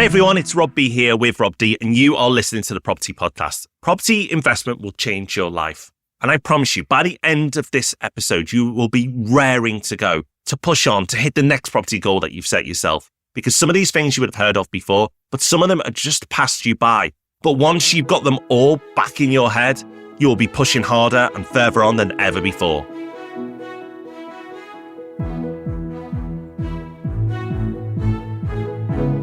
Hey everyone, it's Rob B here with Rob D, and you are listening to the Property Podcast. Property investment will change your life. And I promise you, by the end of this episode, you will be raring to go, to push on, to hit the next property goal that you've set yourself. Because some of these things you would have heard of before, but some of them are just passed you by. But once you've got them all back in your head, you will be pushing harder and further on than ever before.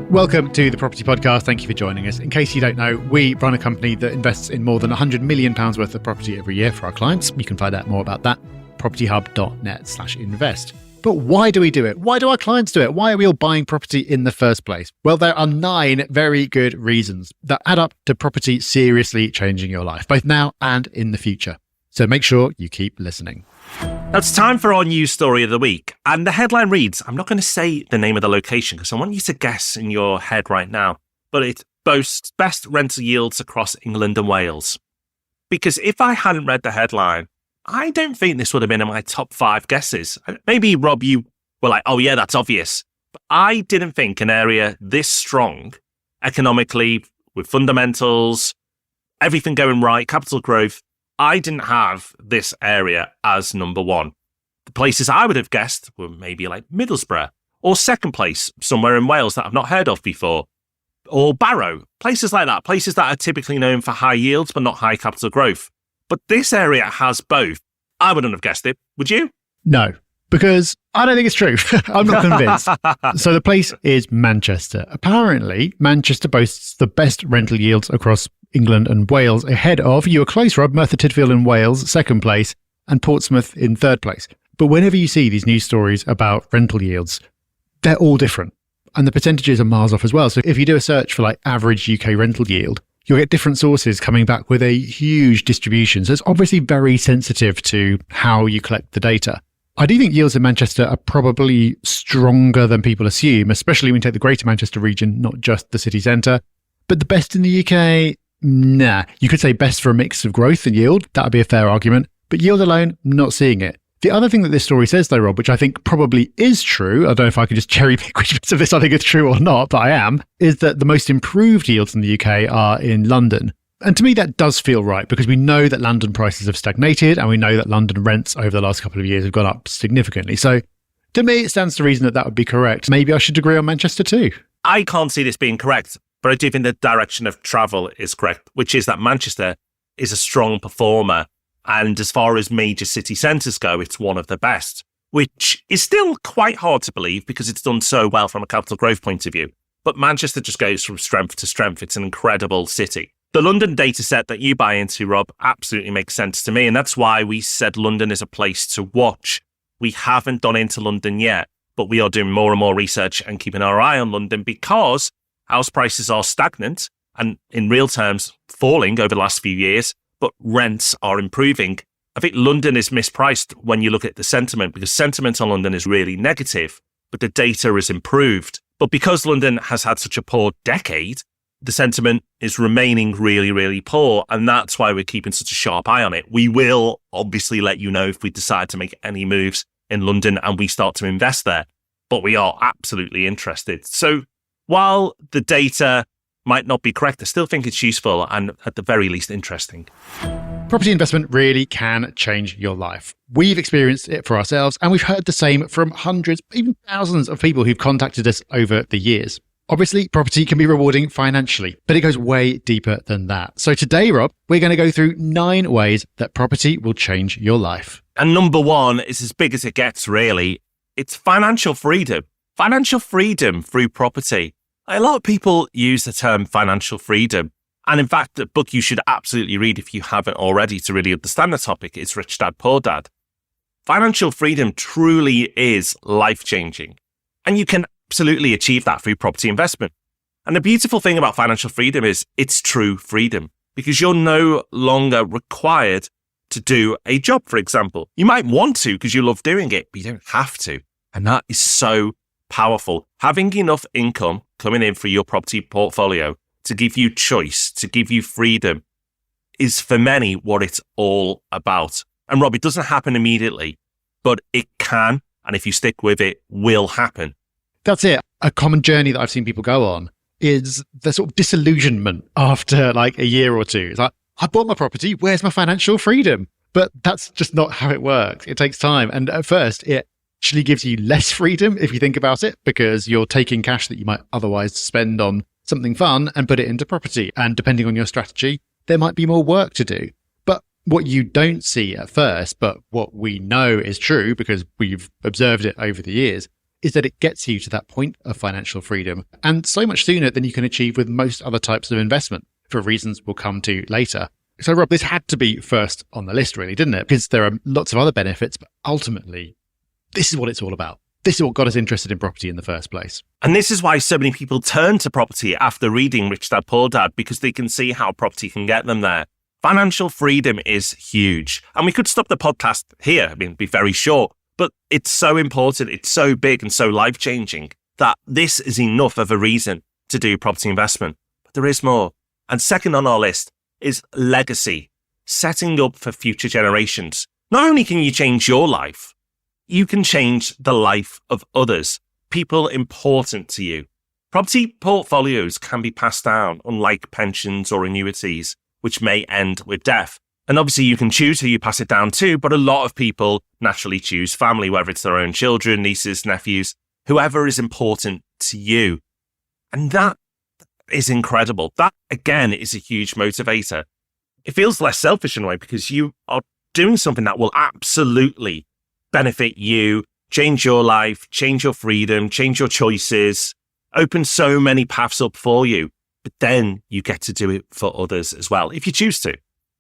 Welcome to the Property Podcast. Thank you for joining us. In case you don't know, we run a company that invests in more than £100 million worth of property every year for our clients. You can find out more about that, propertyhub.net/invest. But why do we do it? Why do our clients do it? Why are we all buying property in the first place? Well, there are 9 very good reasons that add up to property seriously changing your life, both now and in the future. So make sure you keep listening. Now it's time for our news story of the week. And the headline reads, I'm not going to say the name of the location because I want you to guess in your head right now, but it boasts best rental yields across England and Wales. Because if I hadn't read the headline, I don't think this would have been in my top 5 guesses. Maybe, Rob, you were like, oh yeah, that's obvious. But I didn't think an area this strong economically, with fundamentals, everything going right, capital growth, I didn't have this area as number 1. The places I would have guessed were maybe like Middlesbrough, or second place, somewhere in Wales that I've not heard of before, or Barrow, places like that, places that are typically known for high yields but not high capital growth. But this area has both. I wouldn't have guessed it. Would you? No, because I don't think it's true. I'm not convinced. So the place is Manchester. Apparently, Manchester boasts the best rental yields across England and Wales, ahead of, you were close, Rob, Merthyr Tydfil in Wales, second place, and Portsmouth in third place. But whenever you see these news stories about rental yields, they're all different. And the percentages are miles off as well. So if you do a search for like average UK rental yield, you'll get different sources coming back with a huge distribution. So it's obviously very sensitive to how you collect the data. I do think yields in Manchester are probably stronger than people assume, especially when you take the Greater Manchester region, not just the city centre. But the best in the UK? Nah. You could say best for a mix of growth and yield. That would be a fair argument. But yield alone, not seeing it. The other thing that this story says, though, Rob, which I think probably is true, I don't know if I can just cherry pick which bits of this I think is true or not, but I am, is that the most improved yields in the UK are in London. And to me, that does feel right, because we know that London prices have stagnated and we know that London rents over the last couple of years have gone up significantly. So to me, it stands to reason that that would be correct. Maybe I should agree on Manchester too. I can't see this being correct, but I do think the direction of travel is correct, which is that Manchester is a strong performer. And as far as major city centres go, it's one of the best, which is still quite hard to believe because it's done so well from a capital growth point of view. But Manchester just goes from strength to strength. It's an incredible city. The London data set that you buy into, Rob, absolutely makes sense to me. And that's why we said London is a place to watch. We haven't gone into London yet, but we are doing more and more research and keeping our eye on London because house prices are stagnant and in real terms falling over the last few years, but rents are improving. I think London is mispriced when you look at the sentiment because sentiment on London is really negative, but the data is improved. But because London has had such a poor decade, the sentiment is remaining really, really poor. And that's why we're keeping such a sharp eye on it. We will obviously let you know if we decide to make any moves in London and we start to invest there. But we are absolutely interested. So while the data might not be correct, I still think it's useful and at the very least interesting. Property investment really can change your life. We've experienced it for ourselves and we've heard the same from hundreds, even thousands of people who've contacted us over the years. Obviously, property can be rewarding financially, but it goes way deeper than that. So today, Rob, we're going to go through 9 ways that property will change your life. And number 1 is as big as it gets, really. It's financial freedom. Financial freedom through property. A lot of people use the term financial freedom. And in fact, the book you should absolutely read if you haven't already to really understand the topic is Rich Dad, Poor Dad. Financial freedom truly is life-changing. And you can absolutely achieve that through property investment. And the beautiful thing about financial freedom is it's true freedom because you're no longer required to do a job, for example. You might want to because you love doing it, but you don't have to. And that is so powerful. Having enough income coming in for your property portfolio to give you choice, to give you freedom is for many what it's all about. And Rob, it doesn't happen immediately, but it can. And if you stick with it, will happen. That's it. A common journey that I've seen people go on is the sort of disillusionment after like a year or two. It's like, I bought my property. Where's my financial freedom? But that's just not how it works. It takes time. And at first, it actually gives you less freedom if you think about it, because you're taking cash that you might otherwise spend on something fun and put it into property. And depending on your strategy, there might be more work to do. But what you don't see at first, but what we know is true because we've observed it over the years, is that it gets you to that point of financial freedom, and so much sooner than you can achieve with most other types of investment, for reasons we'll come to later. So Rob, this had to be first on the list really, didn't it? Because there are lots of other benefits, but ultimately, this is what it's all about. This is what got us interested in property in the first place. And this is why so many people turn to property after reading Rich Dad Poor Dad, because they can see how property can get them there. Financial freedom is huge. And we could stop the podcast here. I mean, it'd be very short, but it's so important. It's so big and so life-changing that this is enough of a reason to do property investment. But there is more. And second on our list is legacy, setting up for future generations. Not only can you change your life, you can change the life of others, people important to you. Property portfolios can be passed down, unlike pensions or annuities, which may end with death. And obviously you can choose who you pass it down to, but a lot of people naturally choose family, whether it's their own children, nieces, nephews, whoever is important to you. And that is incredible. That, again, is a huge motivator. It feels less selfish in a way because you are doing something that will absolutely benefit you, change your life, change your freedom, change your choices, open so many paths up for you. But then you get to do it for others as well, if you choose to.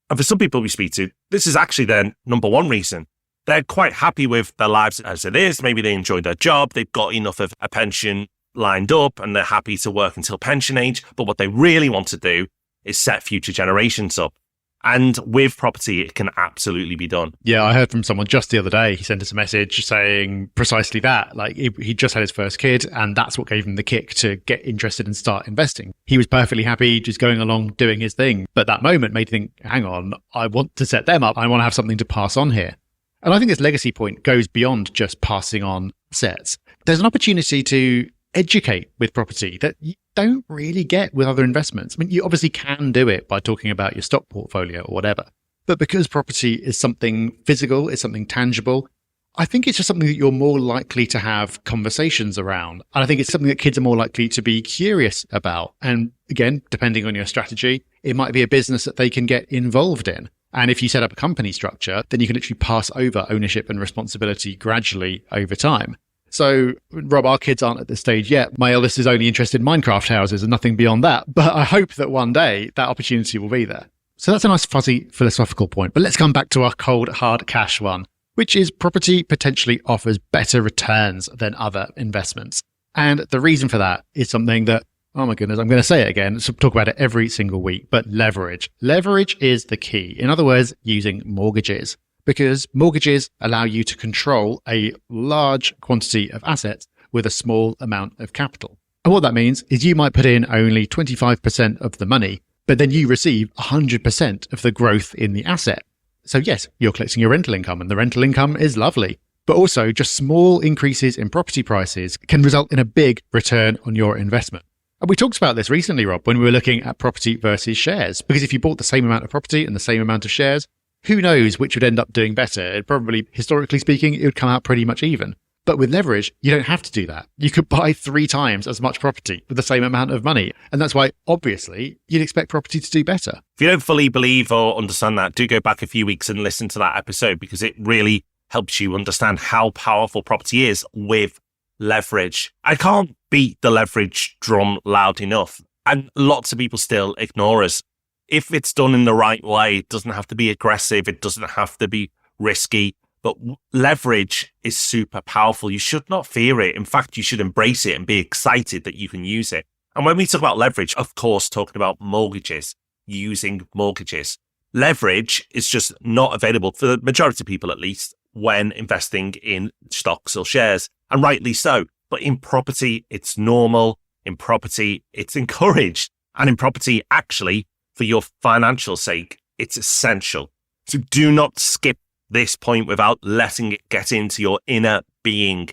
And for some people we speak to, this is actually their number one reason. They're quite happy with their lives as it is. Maybe they enjoy their job. They've got enough of a pension lined up and they're happy to work until pension age. But what they really want to do is set future generations up. And with property, it can absolutely be done. Yeah, I heard from someone just the other day. He sent us a message saying precisely that. Like he just had his first kid and that's what gave him the kick to get interested and start investing. He was perfectly happy just going along doing his thing. But that moment made him think, hang on, I want to set them up. I want to have something to pass on here. And I think this legacy point goes beyond just passing on assets. There's an opportunity to educate with property that you don't really get with other investments. I mean, you obviously can do it by talking about your stock portfolio or whatever. But because property is something physical, it's something tangible, I think it's just something that you're more likely to have conversations around. And I think it's something that kids are more likely to be curious about. And again, depending on your strategy, it might be a business that they can get involved in. And if you set up a company structure, then you can actually pass over ownership and responsibility gradually over time. So, Rob, our kids aren't at this stage yet. My eldest is only interested in Minecraft houses and nothing beyond that. But I hope that one day that opportunity will be there. So that's a nice fuzzy philosophical point. But let's come back to our cold, hard cash one, which is property potentially offers better returns than other investments. And the reason for that is something that, oh my goodness, I'm going to say it again. So talk about it every single week, but leverage. Leverage is the key. In other words, using mortgages. Because mortgages allow you to control a large quantity of assets with a small amount of capital. And what that means is you might put in only 25% of the money, but then you receive 100% of the growth in the asset. So yes, you're collecting your rental income and the rental income is lovely, but also just small increases in property prices can result in a big return on your investment. And we talked about this recently, Rob, when we were looking at property versus shares, because if you bought the same amount of property and the same amount of shares, who knows which would end up doing better? It probably, historically speaking, it would come out pretty much even. But with leverage, you don't have to do that. You could buy 3 times as much property with the same amount of money. And that's why, obviously, you'd expect property to do better. If you don't fully believe or understand that, do go back a few weeks and listen to that episode because it really helps you understand how powerful property is with leverage. I can't beat the leverage drum loud enough. And lots of people still ignore us. If it's done in the right way, it doesn't have to be aggressive. It doesn't have to be risky. But leverage is super powerful. You should not fear it. In fact, you should embrace it and be excited that you can use it. And when we talk about leverage, of course, talking about mortgages, using mortgages. Leverage is just not available for the majority of people, at least, when investing in stocks or shares. And rightly so. But in property, it's normal. In property, it's encouraged. And in property, actually, for your financial sake, it's essential. So do not skip this point without letting it get into your inner being.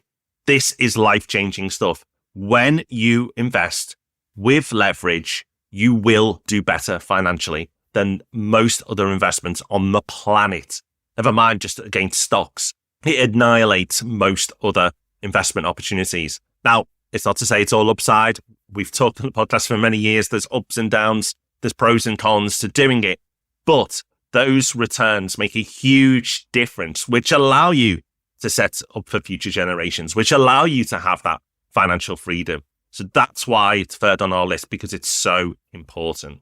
This is life-changing stuff. When you invest, with leverage, you will do better financially than most other investments on the planet. Never mind just against stocks. It annihilates most other investment opportunities. Now, it's not to say it's all upside. We've talked on the podcast for many years. There's ups and downs. There's pros and cons to doing it. But those returns make a huge difference, which allow you to set up for future generations, which allow you to have that financial freedom. So that's why it's third on our list, because it's so important.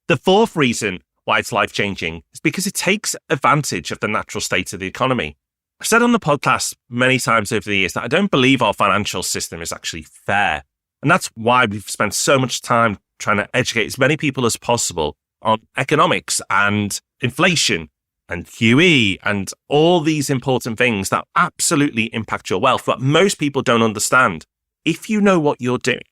The fourth reason why it's life-changing is because it takes advantage of the natural state of the economy. I've said on the podcast many times over the years that I don't believe our financial system is actually fair. And that's why we've spent so much time trying to educate as many people as possible on economics and inflation and QE and all these important things that absolutely impact your wealth. But most people don't understand. If you know what you're doing,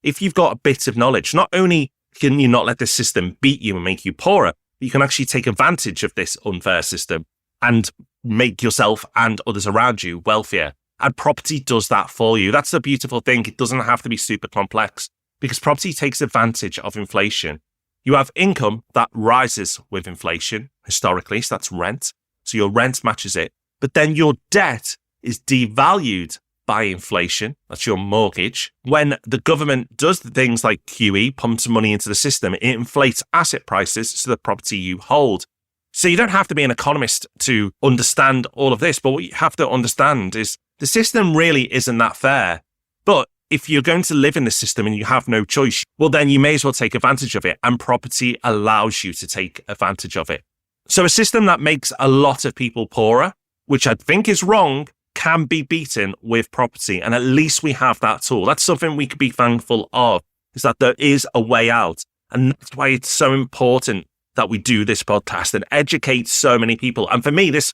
if you've got a bit of knowledge, not only can you not let this system beat you and make you poorer, but you can actually take advantage of this unfair system and make yourself and others around you wealthier. And property does that for you. That's the beautiful thing. It doesn't have to be super complex because property takes advantage of inflation. You have income that rises with inflation historically, so that's rent. So your rent matches it. But then your debt is devalued by inflation. That's your mortgage. When the government does the things like QE, pumps money into the system, it inflates asset prices, so the property you hold. So you don't have to be an economist to understand all of this, but what you have to understand is the system really isn't that fair. But if you're going to live in the system and you have no choice, well, then you may as well take advantage of it. And property allows you to take advantage of it. So a system that makes a lot of people poorer, which I think is wrong, can be beaten with property. And at least we have that tool. That's something we could be thankful of, is that there is a way out. And that's why it's so important that we do this podcast and educate so many people. And for me, this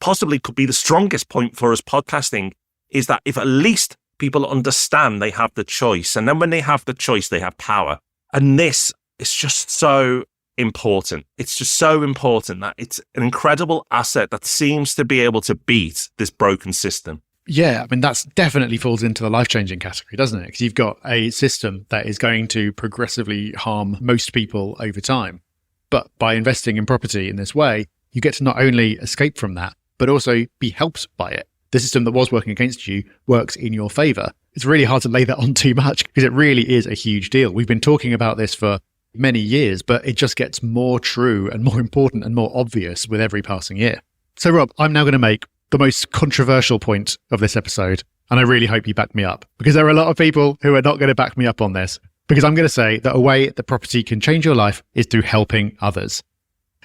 possibly could be the strongest point for us podcasting, is that if at least people understand they have the choice, and then when they have the choice, they have power. And this is just so important. It's just so important that it's an incredible asset that seems to be able to beat this broken system. Yeah, I mean, that definitely falls into the life-changing category, doesn't it? Because you've got a system that is going to progressively harm most people over time. But by investing in property in this way, you get to not only escape from that, but also be helped by it. The system that was working against you works in your favor. It's really hard to lay that on too much because it really is a huge deal. We've been talking about this for many years, but it just gets more true and more important and more obvious with every passing year. So Rob, I'm now going to make the most controversial point of this episode, and I really hope you back me up, because there are a lot of people who are not going to back me up on this, because I'm going to say that a way that property can change your life is through helping others.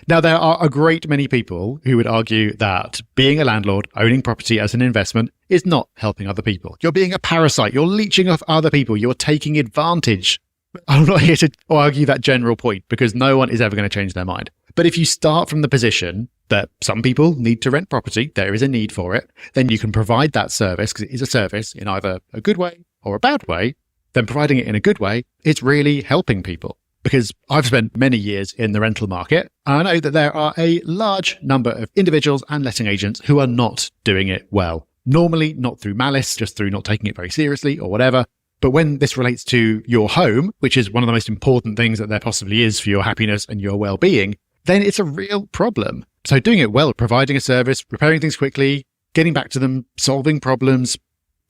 Now, there are a great many people who would argue that being a landlord, owning property as an investment, is not helping other people. You're being a parasite. You're leeching off other people. You're taking advantage. I'm not here to argue that general point, because no one is ever going to change their mind. But if you start from the position that some people need to rent property, there is a need for it, then you can provide that service, because it is a service in either a good way or a bad way. Then providing it in a good way, it's really helping people. Because I've spent many years in the rental market, and I know that there are a large number of individuals and letting agents who are not doing it well. Normally not through malice, just through not taking it very seriously or whatever. But when this relates to your home, which is one of the most important things that there possibly is for your happiness and your well-being, then it's a real problem. So doing it well, providing a service, repairing things quickly, getting back to them, solving problems,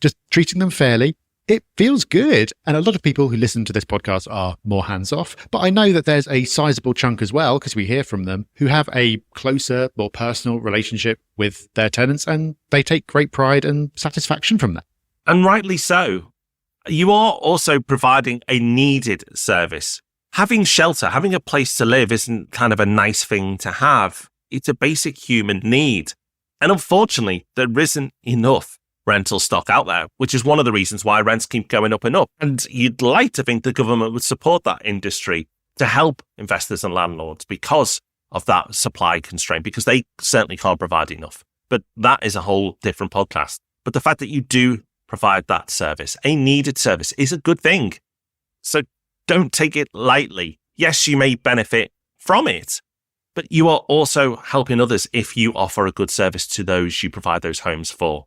just treating them fairly, it feels good. And a lot of people who listen to this podcast are more hands-off. But I know that there's a sizable chunk as well, because we hear from them, who have a closer, more personal relationship with their tenants, and they take great pride and satisfaction from that. And rightly so. You are also providing a needed service. Having shelter, having a place to live isn't kind of a nice thing to have. It's a basic human need. And unfortunately, there isn't enough rental stock out there, which is one of the reasons why rents keep going up and up. And you'd like to think the government would support that industry to help investors and landlords because of that supply constraint, because they certainly can't provide enough. But that is a whole different podcast. But the fact that you do provide that service, a needed service, is a good thing. So don't take it lightly. Yes, you may benefit from it, but you are also helping others if you offer a good service to those you provide those homes for.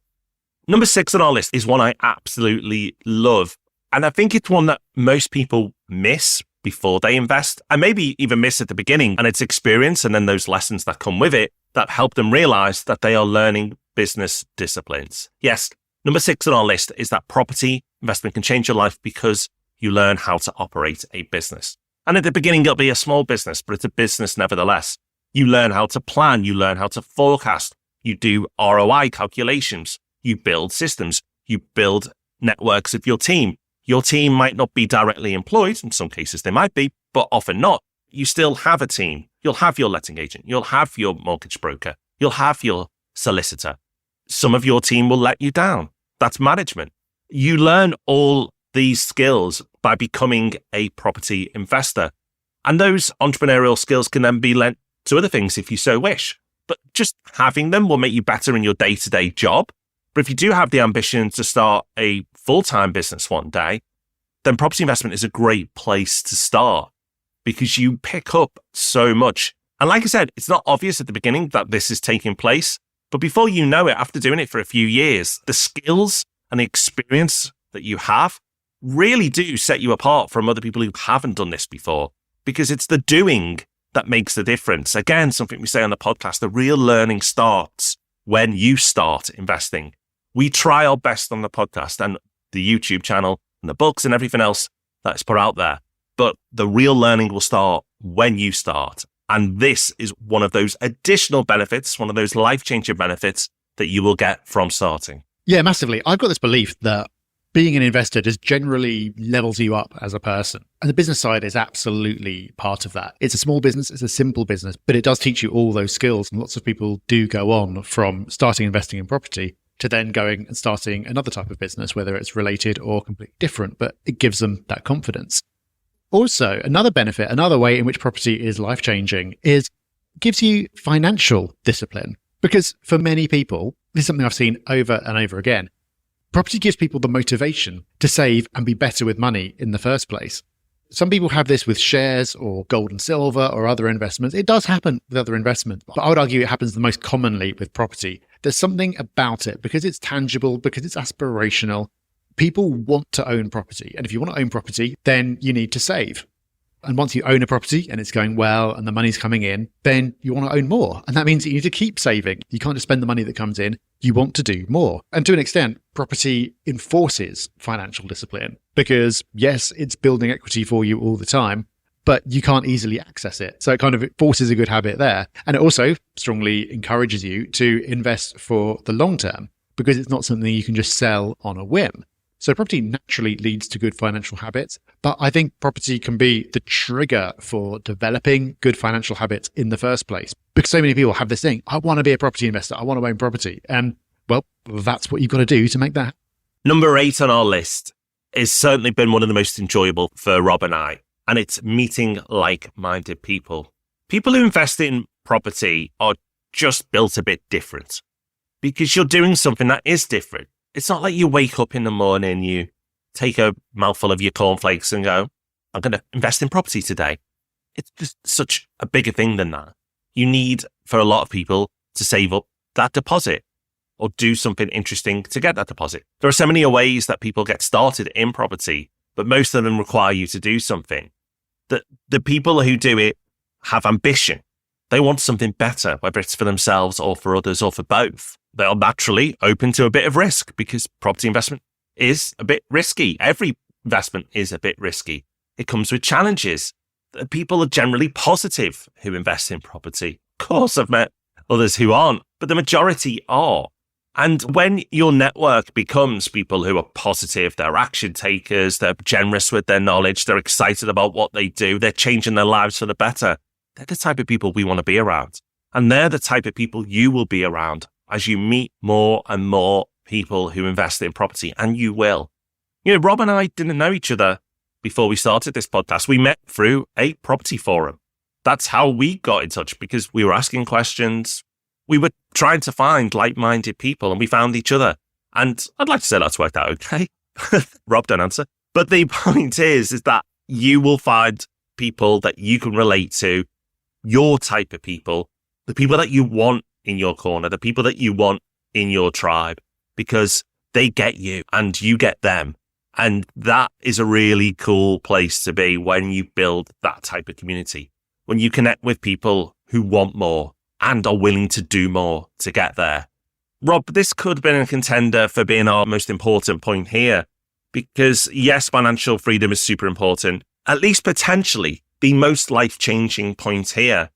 Number 6 on our list is one I absolutely love. And I think it's one that most people miss before they invest, and maybe even miss at the beginning. And it's experience and then those lessons that come with it that help them realize that they are learning business disciplines. Yes, number 6 on our list is that property investment can change your life because you learn how to operate a business. And at the beginning, it'll be a small business, but it's a business nevertheless. You learn how to plan, you learn how to forecast, you do ROI calculations, you build systems, you build networks of your team. Your team might not be directly employed. In some cases, they might be, but often not. You still have a team. You'll have your letting agent. You'll have your mortgage broker. You'll have your solicitor. Some of your team will let you down. That's management. You learn all these skills by becoming a property investor. And those entrepreneurial skills can then be lent to other things if you so wish. But just having them will make you better in your day-to-day job. But if you do have the ambition to start a full-time business one day, then property investment is a great place to start because you pick up so much. And like I said, it's not obvious at the beginning that this is taking place, but before you know it, after doing it for a few years, the skills and the experience that you have really do set you apart from other people who haven't done this before, because it's the doing that makes the difference. Again, something we say on the podcast, the real learning starts when you start investing. We try our best on the podcast and the YouTube channel and the books and everything else that's put out there. But the real learning will start when you start. And this is one of those additional benefits, one of those life-changing benefits that you will get from starting. Yeah, massively. I've got this belief that being an investor just generally levels you up as a person. And the business side is absolutely part of that. It's a small business, it's a simple business, but it does teach you all those skills. And lots of people do go on from starting investing in property to then going and starting another type of business, whether it's related or completely different, but it gives them that confidence. Also, another benefit, another way in which property is life-changing is it gives you financial discipline. Because for many people, this is something I've seen over and over again, property gives people the motivation to save and be better with money in the first place. Some people have this with shares or gold and silver or other investments. It does happen with other investments, but I would argue it happens the most commonly with property. There's something about it because it's tangible, because it's aspirational. People want to own property. And if you want to own property, then you need to save. And once you own a property and it's going well and the money's coming in, then you want to own more. And that means that you need to keep saving. You can't just spend the money that comes in. You want to do more. And to an extent, property enforces financial discipline because, yes, it's building equity for you all the time, but you can't easily access it. So it kind of forces a good habit there. And it also strongly encourages you to invest for the long term because it's not something you can just sell on a whim. So property naturally leads to good financial habits, but I think property can be the trigger for developing good financial habits in the first place. Because so many people have this thing, I want to be a property investor, I want to own property. And well, that's what you've got to do to make that. Number 8 on our list has certainly been one of the most enjoyable for Rob and I, and it's meeting like-minded people. People who invest in property are just built a bit different because you're doing something that is different. It's not like you wake up in the morning, you take a mouthful of your cornflakes and go, I'm going to invest in property today. It's just such a bigger thing than that. You need, for a lot of people, to save up that deposit or do something interesting to get that deposit. There are so many ways that people get started in property, but most of them require you to do something. The people who do it have ambition. They want something better, whether it's for themselves or for others or for both. They are naturally open to a bit of risk because property investment is a bit risky. Every investment is a bit risky. It comes with challenges. People are generally positive who invest in property. Of course, I've met others who aren't, but the majority are. And when your network becomes people who are positive, they're action takers, they're generous with their knowledge, they're excited about what they do, they're changing their lives for the better, they're the type of people we want to be around. And they're the type of people you will be around as you meet more and more people who invest in property, and you will. You know, Rob and I didn't know each other before we started this podcast. We met through a property forum. That's how we got in touch because we were asking questions. We were trying to find like-minded people and we found each other. And I'd like to say that's worked out okay. Rob, don't answer. But the point is that you will find people that you can relate to, your type of people, the people that you want in your corner, the people that you want in your tribe, because they get you and you get them. And that is a really cool place to be when you build that type of community, when you connect with people who want more and are willing to do more to get there. Rob, this could have been a contender for being our most important point here, because yes, financial freedom is super important. At least potentially the most life-changing point here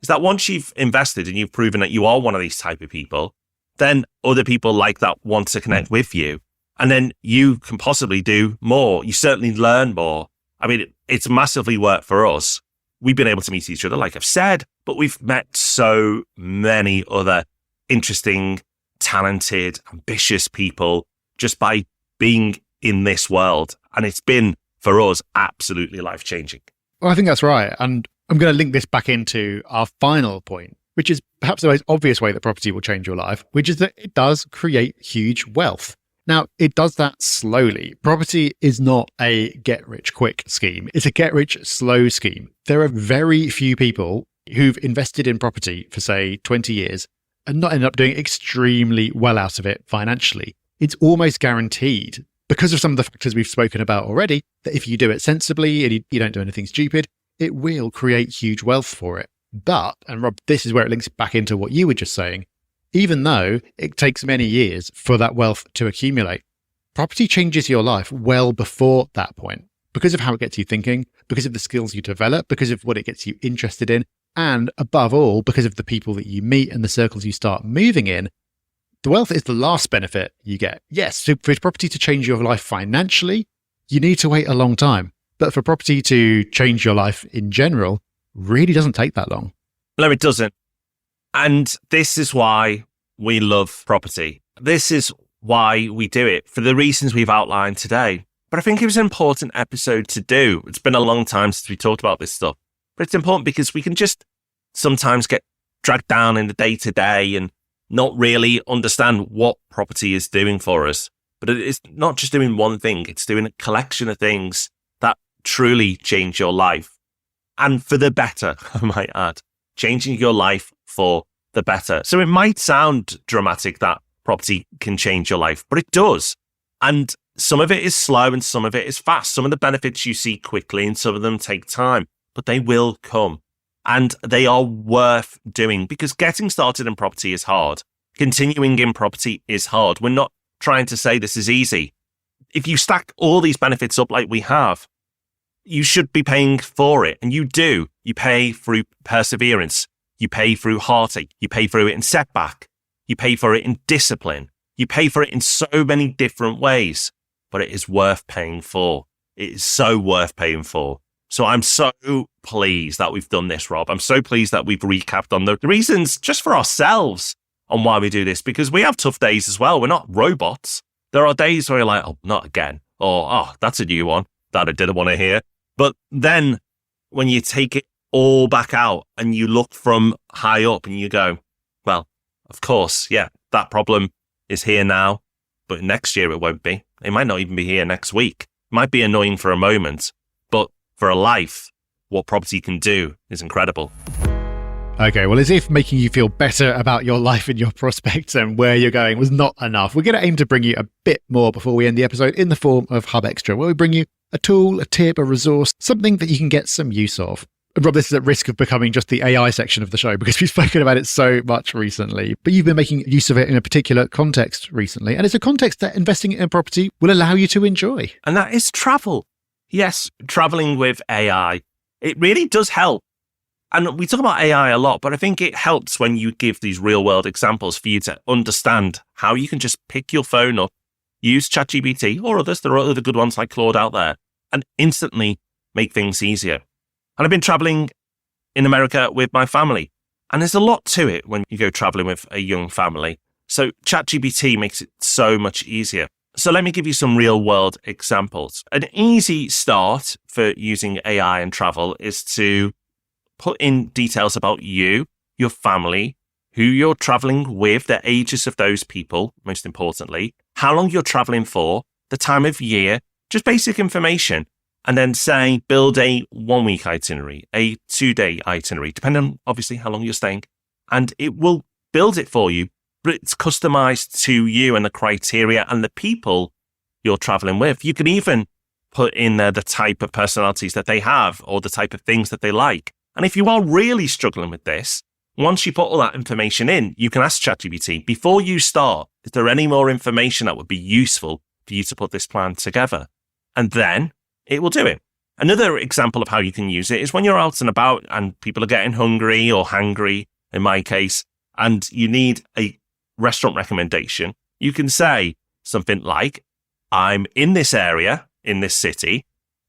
is that once you've invested and you've proven that you are one of these type of people, then other people like that want to connect with you. And then you can possibly do more. You certainly learn more. I mean, it's massively worked for us. We've been able to meet each other, like I've said, but we've met so many other interesting, talented, ambitious people just by being in this world. And it's been, for us, absolutely life-changing. Well, I think that's right. And I'm going to link this back into our final point, which is perhaps the most obvious way that property will change your life, which is that it does create huge wealth. Now, it does that slowly. Property is not a get-rich-quick scheme. It's a get-rich-slow scheme. There are very few people who've invested in property for, say, 20 years and not ended up doing extremely well out of it financially. It's almost guaranteed, because of some of the factors we've spoken about already, that if you do it sensibly and you don't do anything stupid, it will create huge wealth for it. But, and Rob, this is where it links back into what you were just saying, even though it takes many years for that wealth to accumulate, property changes your life well before that point because of how it gets you thinking, because of the skills you develop, because of what it gets you interested in, and above all, because of the people that you meet and the circles you start moving in. The wealth is the last benefit you get. Yes, so for property to change your life financially, you need to wait a long time. But for property to change your life in general, really doesn't take that long. No, it doesn't. And this is why we love property. This is why we do it, for the reasons we've outlined today. But I think it was an important episode to do. It's been a long time since we talked about this stuff. But it's important because we can just sometimes get dragged down in the day-to-day and not really understand what property is doing for us. But it is not just doing one thing. It's doing a collection of things that truly change your life. And for the better, I might add. Changing your life for the better. So it might sound dramatic that property can change your life, but it does. And some of it is slow and some of it is fast. Some of the benefits you see quickly and some of them take time, but they will come. And they are worth doing, because getting started in property is hard. Continuing in property is hard. We're not trying to say this is easy. If you stack all these benefits up like we have, you should be paying for it. And you do. You pay through perseverance. You pay through heartache. You pay through it in setback. You pay for it in discipline. You pay for it in so many different ways. But it is worth paying for. It is so worth paying for. So I'm so pleased that we've done this, Rob. I'm so pleased that we've recapped on the reasons just for ourselves on why we do this, because we have tough days as well. We're not robots. There are days where you're like, oh, not again. Or, oh, that's a new one that I didn't want to hear. But then when you take it all back out and you look from high up and you go, well, of course, yeah, that problem is here now, but next year it won't be. It might not even be here next week. It might be annoying for a moment, but for a life, what property can do is incredible. Okay, well, as if making you feel better about your life and your prospects and where you're going was not enough, we're going to aim to bring you a bit more before we end the episode in the form of Hub Extra, where we bring you a tool, a tip, a resource, something that you can get some use of. And Rob, this is at risk of becoming just the AI section of the show because we've spoken about it so much recently, but you've been making use of it in a particular context recently. And it's a context that investing in property will allow you to enjoy. And that is travel. Yes, traveling with AI. It really does help. And we talk about AI a lot, but I think it helps when you give these real world examples for you to understand how you can just pick your phone up, use ChatGPT or others, there are other good ones like Claude out there, and instantly make things easier. And I've been traveling in America with my family, and there's a lot to it when you go traveling with a young family. So ChatGPT makes it so much easier. So let me give you some real world examples. An easy start for using AI and travel is to put in details about you, your family, who you're traveling with, the ages of those people, most importantly, how long you're traveling for, the time of year, just basic information. And then say, build a 1 week itinerary, a 2-day itinerary, depending on obviously how long you're staying. And it will build it for you, but it's customized to you and the criteria and the people you're traveling with. You can even put in there the type of personalities that they have or the type of things that they like. And if you are really struggling with this, once you put all that information in, you can ask ChatGPT, before you start, is there any more information that would be useful for you to put this plan together? And then it will do it. Another example of how you can use it is when you're out and about and people are getting hungry or hangry, in my case, and you need a restaurant recommendation. You can say something like, I'm in this area, in this city.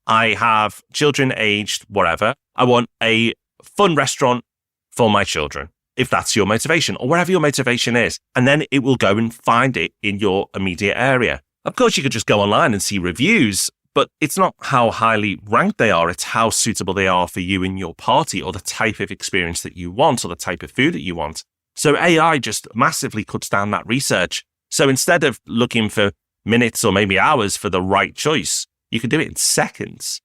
I have children aged whatever. I want a fun restaurant for my children, if that's your motivation or wherever your motivation is. And then it will go and find it in your immediate area. Of course, you could just go online and see reviews, but it's not how highly ranked they are. It's how suitable they are for you and your party or the type of experience that you want or the type of food that you want. So AI just massively cuts down that research. So instead of looking for minutes or maybe hours for the right choice, you can do it in seconds.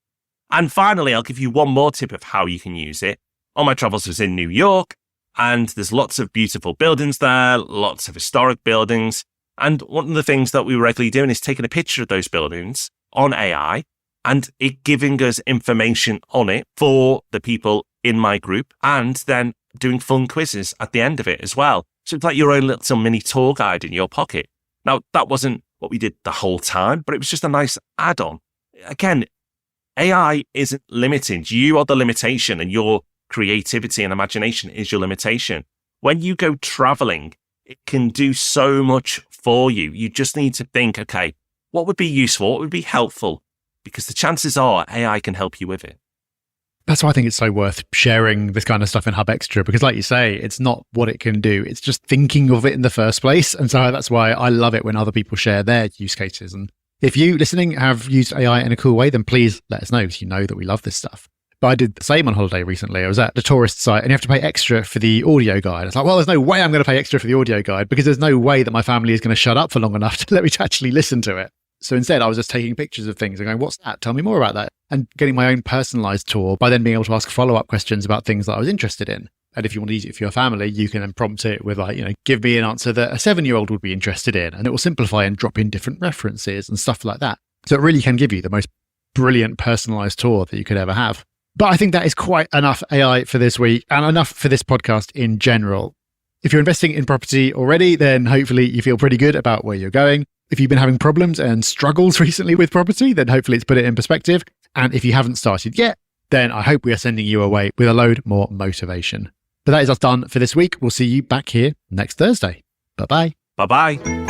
And finally, I'll give you one more tip of how you can use it. On my travels was in New York, and there's lots of beautiful buildings there, lots of historic buildings. And one of the things that we were regularly doing is taking a picture of those buildings on AI and it giving us information on it for the people in my group, and then doing fun quizzes at the end of it as well. So it's like your own little mini tour guide in your pocket. Now, that wasn't what we did the whole time, but it was just a nice add-on. Again, AI isn't limited. You are the limitation, and your creativity and imagination is your limitation. When you go traveling, it can do so much for you. You just need to think, okay, what would be useful? What would be helpful? Because the chances are AI can help you with it. That's why I think it's so worth sharing this kind of stuff in Hub Extra, because like you say, it's not what it can do. It's just thinking of it in the first place. And so that's why I love it when other people share their use cases. And if you listening have used AI in a cool way, then please let us know, because you know that we love this stuff. But I did the same on holiday recently. I was at the tourist site and you have to pay extra for the audio guide. It's like, well, there's no way I'm going to pay extra for the audio guide, because there's no way that my family is going to shut up for long enough to let me actually listen to it. So instead, I was just taking pictures of things and going, what's that? Tell me more about that. And getting my own personalized tour by then being able to ask follow-up questions about things that I was interested in. And if you want to use it for your family, you can then prompt it with like, give me an answer that a 7-year-old would be interested in. And it will simplify and drop in different references and stuff like that. So it really can give you the most brilliant personalized tour that you could ever have. But I think that is quite enough AI for this week and enough for this podcast in general. If you're investing in property already, then hopefully you feel pretty good about where you're going. If you've been having problems and struggles recently with property, then hopefully it's put it in perspective. And if you haven't started yet, then I hope we are sending you away with a load more motivation. But that is us done for this week. We'll see you back here next Thursday. Bye-bye. Bye-bye.